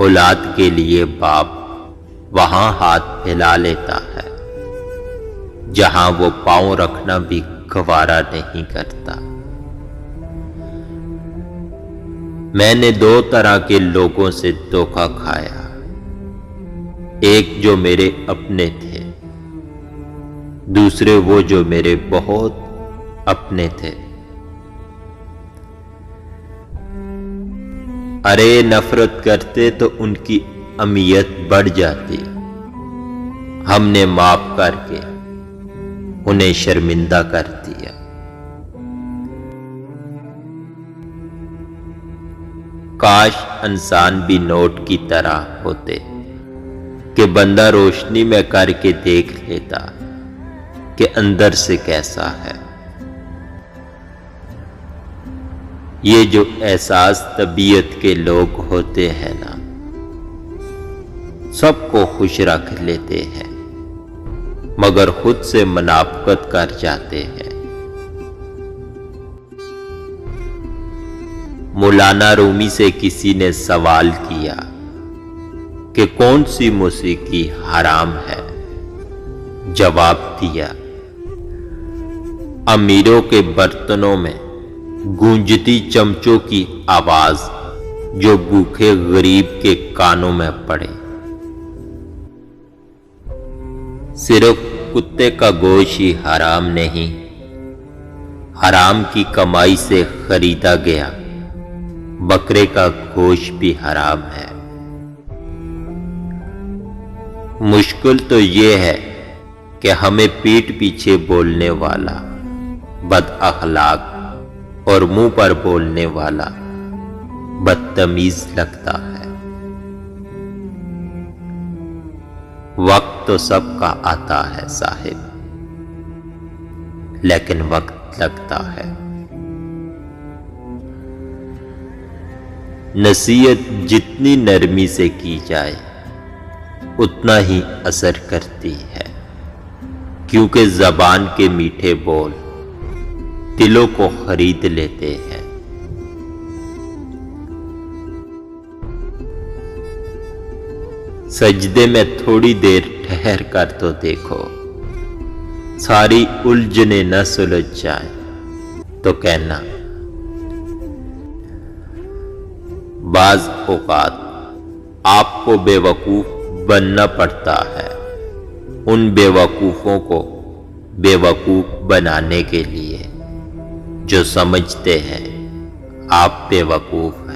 اولاد کے لیے باپ وہاں ہاتھ پھیلا لیتا ہے جہاں وہ پاؤں رکھنا بھی گوارا نہیں کرتا۔ میں نے دو طرح کے لوگوں سے دھوکا کھایا، ایک جو میرے اپنے تھے، دوسرے وہ جو میرے بہت اپنے تھے۔ ارے نفرت کرتے تو ان کی اہمیت بڑھ جاتی، ہم نے معاف کر کے انہیں شرمندہ کر دیا۔ کاش انسان بھی نوٹ کی طرح ہوتے کہ بندہ روشنی میں کر کے دیکھ لیتا کہ اندر سے کیسا ہے۔ یہ جو احساس طبیعت کے لوگ ہوتے ہیں نا، سب کو خوش رکھ لیتے ہیں مگر خود سے منافقت کر جاتے ہیں۔ مولانا رومی سے کسی نے سوال کیا کہ کون سی موسیقی حرام ہے؟ جواب دیا، امیروں کے برتنوں میں گونجتی چمچوں کی آواز جو بھوکے غریب کے کانوں میں پڑے۔ صرف کتے کا گوشت ہی حرام نہیں، حرام کی کمائی سے خریدا گیا بکرے کا گوشت بھی حرام ہے۔ مشکل تو یہ ہے کہ ہمیں پیٹھ پیچھے بولنے والا بد اخلاق اور منہ پر بولنے والا بدتمیز لگتا ہے۔ وقت تو سب کا آتا ہے صاحب، لیکن وقت لگتا ہے۔ نصیحت جتنی نرمی سے کی جائے اتنا ہی اثر کرتی ہے، کیونکہ زبان کے میٹھے بول دلوں کو خرید لیتے ہیں۔ سجدے میں تھوڑی دیر ٹھہر کر تو دیکھو، ساری الجھنیں نہ سلجھ جائیں تو کہنا۔ بعض اوقات آپ کو بے وقوف بننا پڑتا ہے ان بے وقوفوں کو بے وقوف بنانے کے لیے جو سمجھتے ہیں آپ بے وقوف ہیں۔